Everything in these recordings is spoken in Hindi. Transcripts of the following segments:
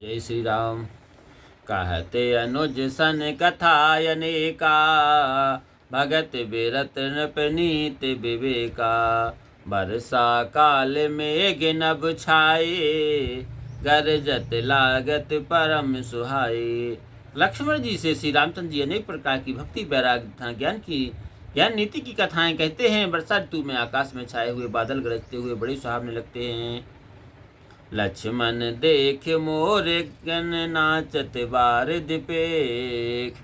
जय श्री राम। कहते अनुज सन कथा अनेका, भगत बिरत नृपनीत विवेका। बरसा काल मेघ नभ छाए, गरजत लागत परम सुहाए। लक्ष्मण जी से श्री रामचंद्र जी अनेक प्रकार की भक्ति वैराग्य तथा ज्ञान नीति की कथाएं कहते हैं। वर्षा ऋतु में आकाश में छाए हुए बादल गरजते हुए बड़े सुहावने लगते हैं। लक्ष्मण देख मोर गन नाचत बारिद पेख,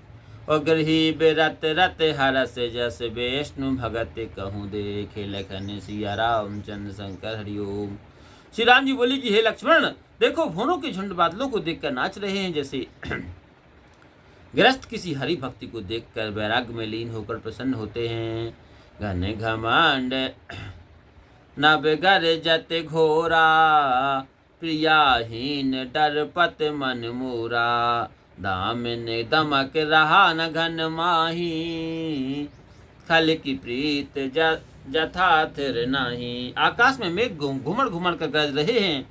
गृही बिरत रत हरस जस विष्णु भगत कहूँ देखे। लखन सिया रामचंद्र शंकर हरिओम। श्री राम जी बोली कि हे लक्ष्मण, देखो भोरों के झुंड बादलों को देखकर नाच रहे हैं, जैसे गृहस्थ किसी हरि भक्ति को देखकर वैराग्य में लीन होकर प्रसन्न होते हैं। घन घमंड नभ गरजत घोरा, प्रियाहीन डरपत मन मोरा। दामिन दमक रहा न घन माही, खल की प्रीत जथा थिर नाही। आकाश में मेघ घुमड़ घुमड़ कर गरज रहे हैं।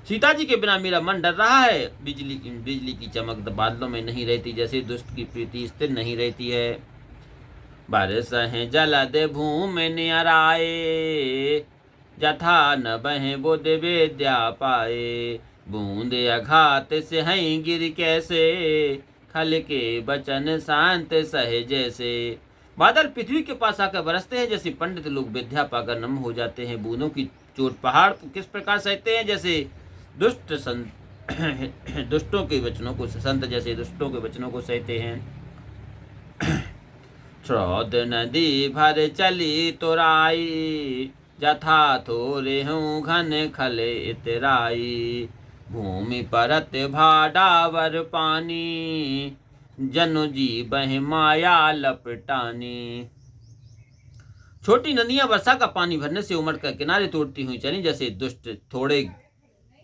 सीता जी के बिना मेरा मन डर रहा है। बिजली की चमक बादलों में नहीं रहती, जैसे दुष्ट की प्रीति स्थिर नहीं रहती है। बरस हैं जलद भूमि नियराए, जथा न बहे बुध विद्या पाए। बूंद अघात से हैं गिर कैसे, खल के बचन शांत सहे जैसे। बादल पृथ्वी के पास आकर बरसते हैं, जैसे पंडित लोग विद्या पाकर नम हो जाते हैं। बूंदों की चोट पहाड़ किस प्रकार सहते हैं, जैसे दुष्टों के वचनों को संत जैसे दुष्टों के वचनों को सहते हैं। श्रोद नदी भर चली तुराई, जथा थोरे हूँ घन खले इतराई। भूमि परत भाडावर पानी, जनु जी बह माया लपटानी। छोटी नदियां वर्षा का पानी भरने से उमड़ कर किनारे तोड़ती हुई चली, जैसे दुष्ट थोड़े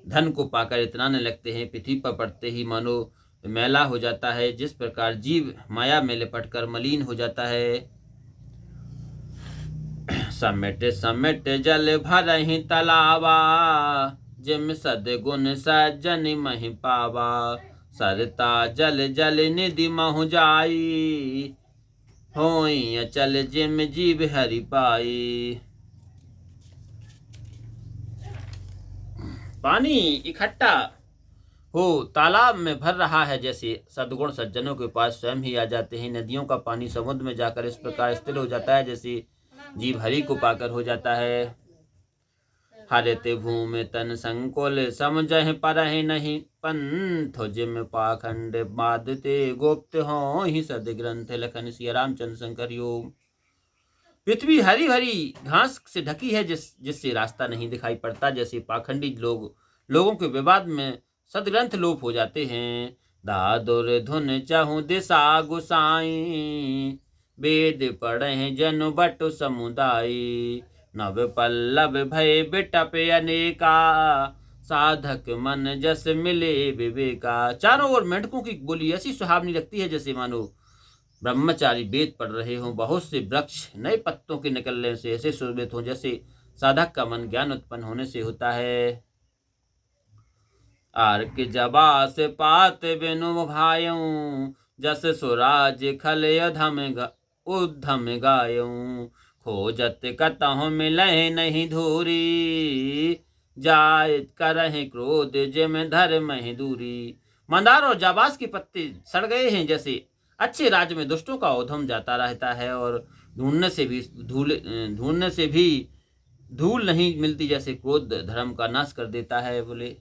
धन को पाकर इतराने लगते हैं। पृथ्वी पर पड़ते ही मानो मैला हो जाता है, जिस प्रकार जीव माया में लिपटकर मलिन हो जाता है। समेट समेट जल भरहि तलावा, जिम सद्गुण सज्जन महि पावा। सरता जल जल निधि महु जाई, होई अचल जिम जीव हरि पाई। पानी इकट्ठा हो तालाब में भर रहा है, जैसे सद्गुण सज्जनों के पास स्वयं ही आ जाते हैं। नदियों का पानी समुद्र में जाकर इस प्रकार स्थिर हो जाता है, जैसे जीव हरि को पाकर हो जाता है। हरित भूमि तन संकुल समझह परहि नहीं, पंथ जिम पाखंड बादते गुप्त हो ही सद ग्रंथ। लखन सिया रामचंद्र शंकर योग। पृथ्वी हरी भरी घास से ढकी है, जिससे रास्ता नहीं दिखाई पड़ता, जैसे पाखंडी लोगों के विवाद में सदग्रंथ लोप हो जाते हैं। दादुर धुन चाहूं दिशा गुसाई, वेद पढ़े जनु बटु समुदायी। नव पल्लव भय बिटप अनेका, साधक मन जस मिले विवेका। चारों ओर मेंढकों की बोली ऐसी सुहावनी लगती है, जैसे मानो ब्रह्मचारी वेद पढ़ रहे हों। बहुत से वृक्ष नए पत्तों के निकलने से ऐसे शोभित हों, जैसे साधक का मन ज्ञान उत्पन्न होने से होता है। आर्क जबा से पात बिनु भायऊं, जस सुराज खल उद्धम गायऊं। खोजत कतहु मिलहि नहीं धूरी, जाय करहि क्रोध जिम धर्म ही दूरी। मंदार और जाबास के पत्ते सड़ गए हैं, जैसे अच्छे राज्य में दुष्टों का औधम जाता रहता है, और ढूंढने से भी धूल नहीं मिलती, जैसे क्रोध धर्म का नाश कर देता है। बोले